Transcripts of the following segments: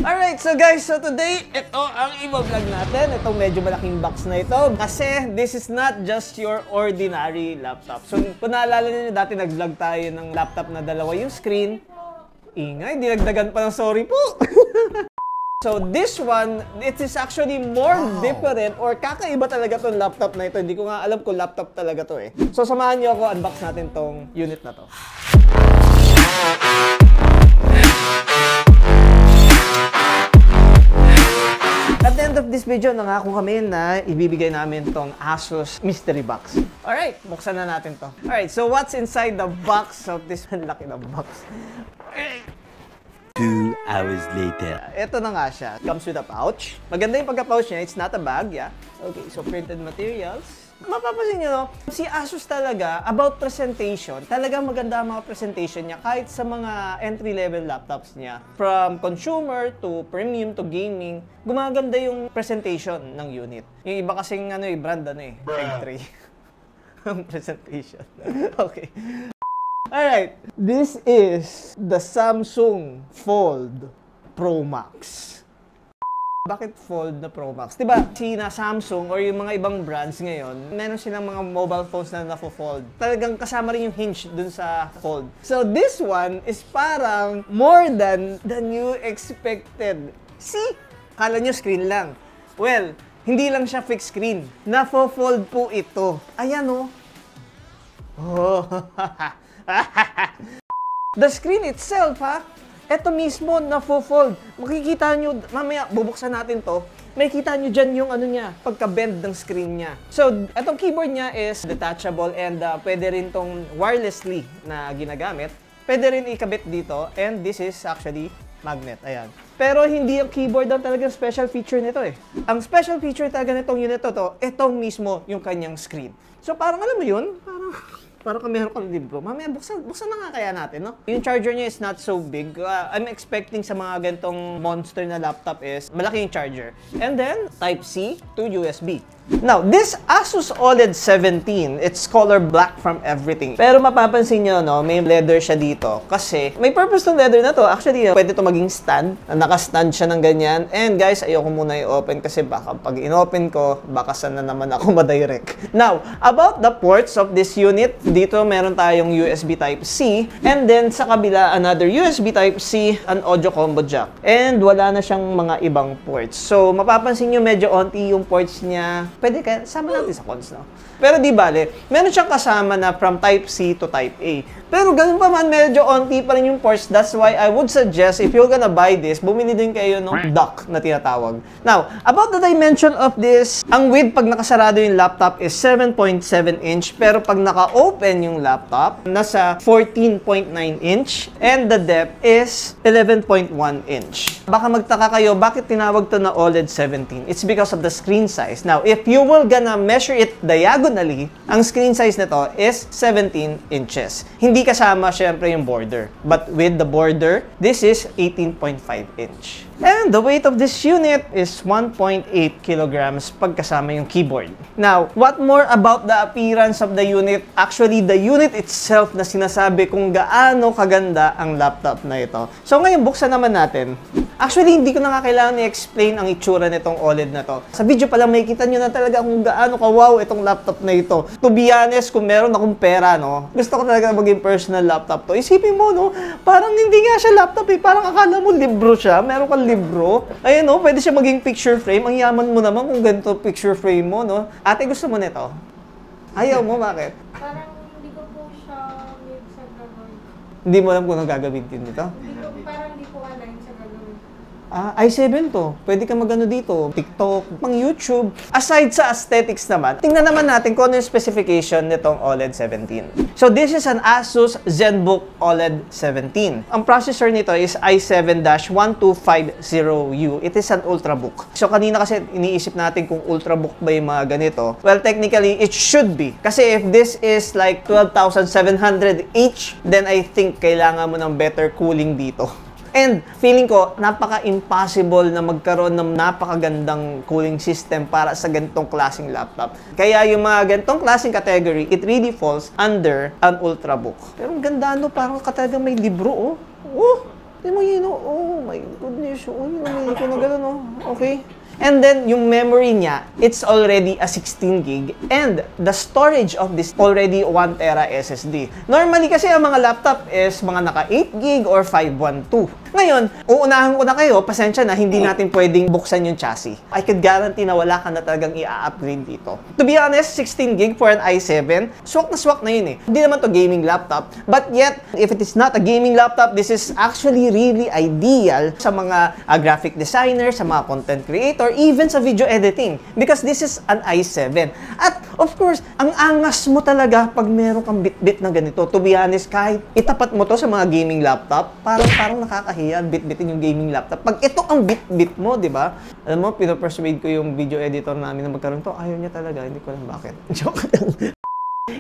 Alright, so guys, so today, ito ang i-vlog natin. Itong medyo malaking box na ito. Kasi this is not just your ordinary laptop. So kung naalala niyo, dati nag-vlog tayo ng laptop na dalawa yung screen. Ingay, dinagdagan pa ng sorry po. So this one, it is actually more different or kakaiba talaga tong laptop na ito. Hindi ko nga alam kung laptop talaga to eh. So samahan niyo ako, unbox natin tong unit na to. At the end of this video, nangako kami na ibibigay namin tong Asus Mystery Box. Alright, buksan na natin to. Alright, so what's inside the box of this? Laki na box. 2 hours later. Ito na nga siya. Comes with a pouch. Maganda yung pagka-pouch niya. It's not a bag, yeah. Okay, so printed materials. Mapapansin nyo, no? Si Asus talaga, about presentation, talagang maganda ang mga presentation niya kahit sa mga entry-level laptops niya. From consumer to premium to gaming, gumaganda yung presentation ng unit. Yung iba kasing brand Egg 3. Ang presentation. Okay. Alright, this is the Samsung Fold Pro Max. Bakit Fold na Pro Max? Diba, China, Samsung, or yung mga ibang brands ngayon, meron silang mga mobile phones na nafo-fold. Talagang kasama rin yung hinge dun sa Fold. So this one is parang more than you expected. See? Kala nyo screen lang. Well, hindi lang siya fixed screen. Nafo-fold po ito. Ayan o. Oh. The screen itself, ha? Ito mismo, nafo-fold. Makikita nyo, mamaya bubuksan natin to, makikita nyo dyan yung pagka-bend ng screen niya. So, itong keyboard niya is detachable and pwede rin tong wirelessly na ginagamit. Pwede rin ikabit dito and this is actually magnet. Ayan. Pero hindi yung keyboard ang talagang special feature nito eh. Ang special feature talaga nitong unit to, itong mismo yung kanyang screen. So, parang alam mo yun? Parang kung meron kang libro. Mamaya, buksan na nga kaya natin, no? Yung charger niya is not so big. I'm expecting sa mga ganitong monster na laptop is malaki yung charger. And then, Type-C to USB. Now, this Asus OLED 17, it's color black from everything. Pero mapapansin nyo, no, may leather siya dito. Kasi, may purpose ng leather na to. Actually, pwede to maging stand. Naka-stand siya ng ganyan. And guys, ayoko muna i-open kasi baka pag in-open ko, baka sana naman ako madirect. Now, about the ports of this unit, dito meron tayong USB Type-C. And then, sa kabila, another USB Type-C, an audio combo jack. And wala na siyang mga ibang ports. So, mapapansin nyo, medyo onti yung ports niya. Pwede kaya, sama natin sa cons, no? Pero di bale, meron siyang kasama na from Type-C to Type-A. Pero ganun pa man, medyo onti pa rin yung ports. That's why I would suggest, if you're gonna buy this, bumili din kayo ng dock na tinatawag. Now, about the dimension of this, ang width pag nakasarado yung laptop is 7.7 inch. Pero pag naka-open yung laptop, nasa 14.9 inch. And the depth is 11.1 inch. Baka magtaka kayo, bakit tinawag to na OLED 17? It's because of the screen size. Now, if you will gonna measure it diagonally, ang screen size nito is 17 inches. Hindi kasama syempre yung border. But with the border, this is 18.5 inch. And the weight of this unit is 1.8 kilograms pagkasama yung keyboard. Now, what more about the appearance of the unit? Actually, the unit itself na sinasabi kung gaano kaganda ang laptop na ito. So ngayon, buksan naman natin. Actually, hindi ko na nga kailangan i-explain ang itsura nitong OLED na to. Sa video pa lang, makikita nyo na talaga kung gaano ka-wow itong laptop na ito. To be honest, kung meron akong pera, no, gusto ko talaga maging personal laptop to. Isipin mo, no, parang hindi nga siya laptop eh. Parang akala mo libro siya. Meron kang libro. Ayun, no, pwede siya maging picture frame. Ang yaman mo naman kung ganito picture frame mo, no. Ate, gusto mo nito? Ayaw mo, bakit? Parang hindi ko po siya made sa gagawin. Hindi mo alam kung anong gagamitin nito? Parang hindi po align sa gagawin. i7 to. Pwede ka magano dito, TikTok, pang YouTube. Aside sa aesthetics naman, tingnan naman natin kung ano yung specification nitong OLED 17. So this is an Asus ZenBook OLED 17. Ang processor nito is i7-1250U. It is an Ultrabook. So kanina kasi iniisip natin kung Ultrabook ba yung mga ganito. Well, technically, it should be. Kasi if this is like 12,700H, then I think kailangan mo ng better cooling dito. And feeling ko, napaka-impossible na magkaroon ng napakagandang cooling system para sa ganitong klaseng laptop. Kaya yung mga ganitong klaseng category, it really falls under an Ultrabook. Pero ang ganda, no? Parang katagang may libro, oh. Oh! Hindi mo yun, oh my goodness, oh, yun ko na gano'n, oh. Okay. And then, yung memory niya, it's already a 16 gig and the storage of this already 1 tera SSD. Normally kasi ang mga laptop is mga naka 8 gig or 512. Ngayon, uunahan ko na kayo, pasensya na, hindi natin pwedeng buksan yung chassis. I could guarantee na wala ka na talagang i-upgrade dito. To be honest, 16 gig for an i7, swak na yun eh. Hindi naman to gaming laptop. But yet, if it is not a gaming laptop, this is actually really ideal sa mga graphic designer, sa mga content creator, even sa video editing. Because this is an i7. At of course, ang angas mo talaga pag meron kang bit-bit na ganito. To be honest, kahit itapat mo to sa mga gaming laptop, parang nakakahiya bit-bitin yung gaming laptop. Pag ito ang bit-bit mo, di ba? Alam mo, pinopersuade ko yung video editor namin na magkaroon to. Ayaw niya talaga, hindi ko alam bakit. Joke lang.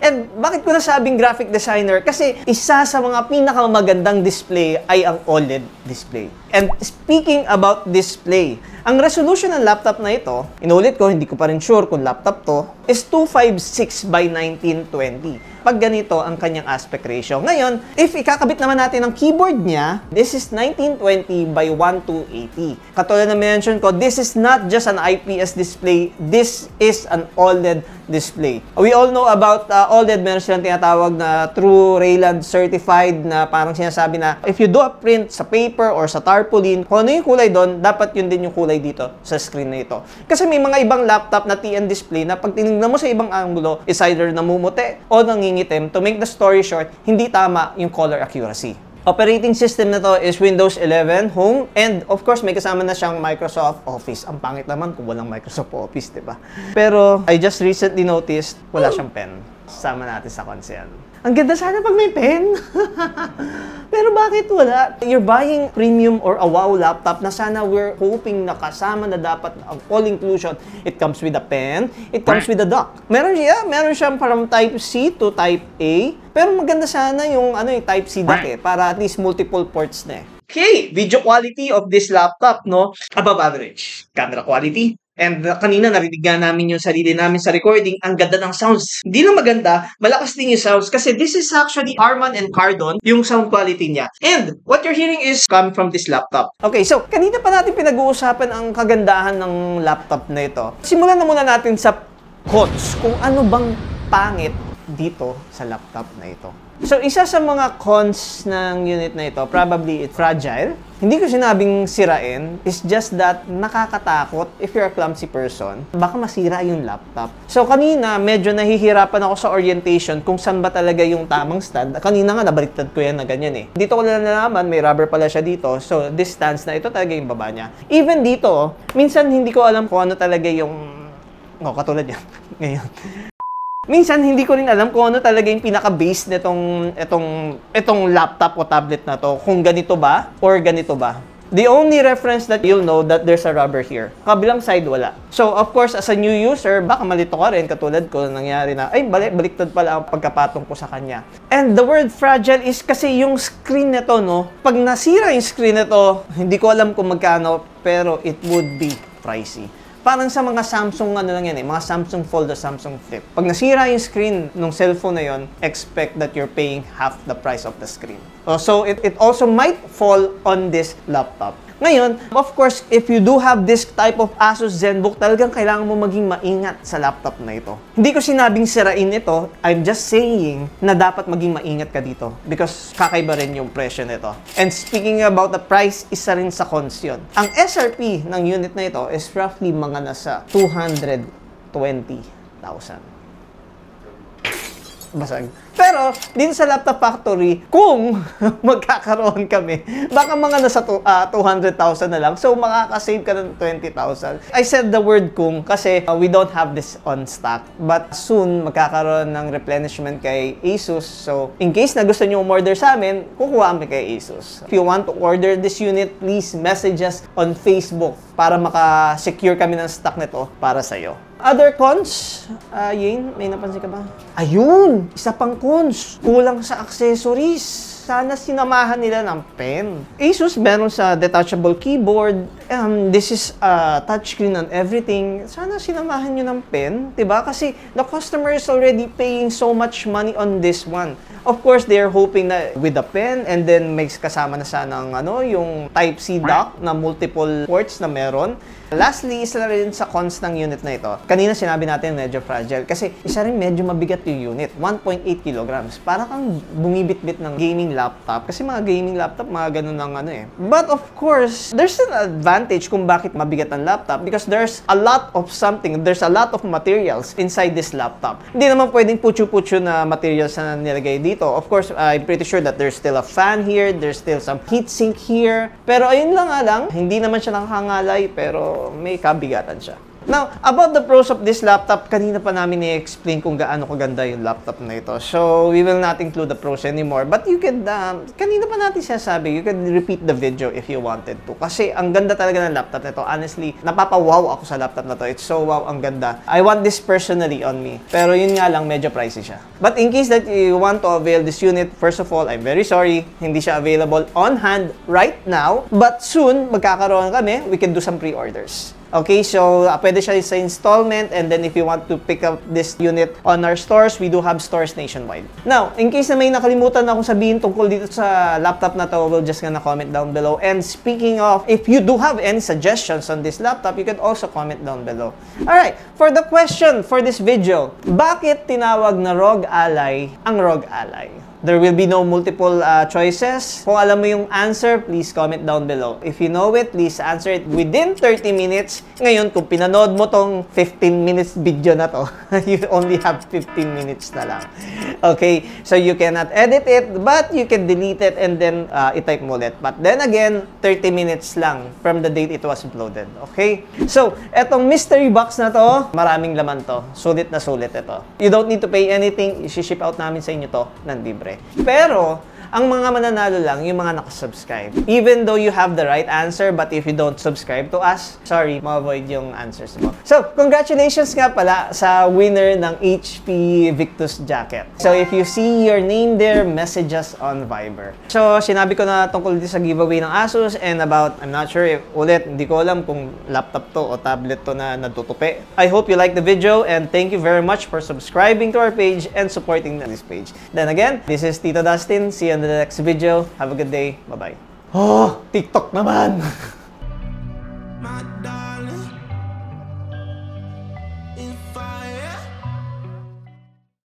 And bakit ko nasabing graphic designer? Kasi isa sa mga pinakamagandang display ay ang OLED display. And speaking about display, ang resolution ng laptop na ito, inulit ko, hindi ko pa rin sure kung laptop to, is 256 by 1920. Pag ganito ang kanyang aspect ratio. Ngayon, if ikakabit naman natin ang keyboard niya, this is 1920 by 1280. Katulad na mention ko, this is not just an IPS display, this is an OLED display. We all know about OLED, meron silang tinatawag na True Rayland Certified na parang sinasabi na if you do a print sa paper or sa tarpaulin, kung ano yung kulay doon, dapat yun din yung kulay dito sa screen na ito. Kasi may mga ibang laptop na TN display na pag tinignan mo sa ibang angulo, is either namumuti o nangingitim. To make the story short, hindi tama yung color accuracy. Operating system na to is Windows 11 Home and of course may kasama na siyang Microsoft Office. Ang pangit naman kung walang Microsoft Office, di ba? Pero I just recently noticed wala siyang pen. Sama natin sa console. Ang ganda sana pag may pen. Pero bakit wala? You're buying premium or a wow laptop na sana we're hoping na kasama na dapat ang all inclusion. It comes with a pen, it comes with a dock. Meron siyang from type C to type A. Pero maganda sana yung yung type C dock eh, para at least multiple ports na eh. Okay, video quality of this laptop, no? Above average. Camera quality. And kanina narinig nga namin yung sarili namin sa recording, ang ganda ng sounds. Hindi lang maganda, malakas din yung sounds kasi this is actually Harman and Kardon, yung sound quality niya. And what you're hearing is coming from this laptop. Okay, so kanina pa natin pinag-uusapan ang kagandahan ng laptop na ito. Simulan na muna natin sa cons, kung ano bang pangit dito sa laptop na ito. So, isa sa mga cons ng unit na ito, probably it's fragile. Hindi ko sinabing sirain. It's just that nakakatakot if you're a clumsy person. Baka masira yung laptop. So, kanina, medyo nahihirapan ako sa orientation kung saan ba talaga yung tamang stand. Kanina nga, nabaliktad ko yan na ganyan eh. Dito ko na nalaman, may rubber pala siya dito. So, this stance na ito talaga yung baba niya. Even dito, minsan hindi ko alam kung ano talaga yung... katulad yan. Ngayon. Minsan, hindi ko rin alam kung ano talaga yung pinaka-base itong laptop o tablet na to. Kung ganito ba or ganito ba. The only reference that you'll know that there's a rubber here. Kabilang side, wala. So, of course, as a new user, baka malito ka rin. Katulad ko, nangyari na, baliktad pala ang pagkapatong ko sa kanya. And the word fragile is kasi yung screen nito, no? Pag nasira yung screen nito, hindi ko alam kung magkano, pero it would be pricey. Parang sa mga Samsung lang yan eh, mga Samsung Fold o Samsung Flip. Pag nasira yung screen ng cellphone na yon, expect that you're paying half the price of the screen. So it also might fall on this laptop. Ngayon, of course, if you do have this type of Asus ZenBook, talagang kailangan mo maging maingat sa laptop na ito. Hindi ko sinabing sirain ito, I'm just saying na dapat maging maingat ka dito because kakaiba rin yung presyo nito. And speaking about the price, isa rin sa cons yun. Ang SRP ng unit na ito is roughly mga nasa 220,000. Basag. Pero, dito sa Laptop Factory, kung magkakaroon kami, baka mga nasa 200,000 na lang. So, makakasave ka ng 20,000. I said the word kung kasi we don't have this on stock. But soon, magkakaroon ng replenishment kay Asus. So, in case na gusto nyo umorder sa amin, kukuha kami kay Asus. If you want to order this unit, please message us on Facebook para maka-secure kami ng stock nito para sa'yo. Other cons, Yane, may napansin ka ba? Ayun! Isa pang cons, kulang sa accessories. Sana sinamahan nila ng pen. Asus meron sa detachable keyboard this is touchscreen on everything. Sana sinamahan nyo ng pen, diba? Kasi the customer is already paying so much money on this one. Of course, they're hoping na with the pen and then may kasama na sana ng yung Type-C dock na multiple ports na meron. Lastly, isa na rin sa cons ng unit na ito. Kanina sinabi natin medyo fragile kasi isa rin medyo mabigat yung unit. 1.8 kilograms. Para kang bumibit-bit ng gaming laptop kasi mga gaming laptop, mga ganun ng But of course, there's an advantage kung bakit mabigat ang laptop because there's a lot of something, there's a lot of materials inside this laptop. Hindi naman pwedeng putyo-putyo na materials na nilagay dito. Of course, I'm pretty sure that there's still a fan here, there's still some heatsink here. Pero ayun lang hindi naman siya nakakangalay pero may kabigatan siya. Now, about the pros of this laptop, kanina pa namin i-explain kung gaano kaganda yung laptop na ito. So, we will not include the pros anymore. But you can, kanina pa natin sinasabi, you can repeat the video if you wanted to. Kasi ang ganda talaga ng laptop na ito. Honestly, napapawaw ako sa laptop na to. It's so wow, ang ganda. I want this personally on me. Pero yun nga lang, medyo pricey siya. But in case that you want to avail this unit, first of all, I'm very sorry, hindi siya available on hand right now. But soon, magkakaroon kami, we can do some pre-orders. Okay, so pwede siya sa installment and then if you want to pick up this unit on our stores, we do have stores nationwide. Now, in case na may nakalimutan akong sabihin tungkol dito sa laptop na to, we'll just gonna comment down below. And speaking of, if you do have any suggestions on this laptop, you can also comment down below. Alright, for the question for this video, bakit tinawag na ROG Ally ang ROG Ally? There will be no multiple choices. Kung alam mo yung answer, please comment down below. If you know it, please answer it within 30 minutes. Ngayon, kung pinanood mo tong 15 minutes video na to, you only have 15 minutes na lang. Okay? So, you cannot edit it, but you can delete it and then i-type mo ulit. But then again, 30 minutes lang from the date it was uploaded. Okay? So, etong mystery box na to, maraming laman to. Sulit na sulit ito. You don't need to pay anything. I-ship out namin sa inyo to ng libre. Pero, ang mga mananalo lang, yung mga nakasubscribe. Even though you have the right answer, but if you don't subscribe to us, sorry, ma-avoid yung answers mo. So, congratulations nga pala sa winner ng HP Victus jacket. So, if you see your name there, message us on Viber. So, sinabi ko na tungkol dito sa giveaway ng Asus and about, I'm not sure if, ulit, hindi ko alam kung laptop to o tablet to na natutupi. I hope you like the video and thank you very much for subscribing to our page and supporting this page. Then again, this is Tito Dustin. See you in the next video. Have a good day. Bye-bye. Oh, TikTok naman!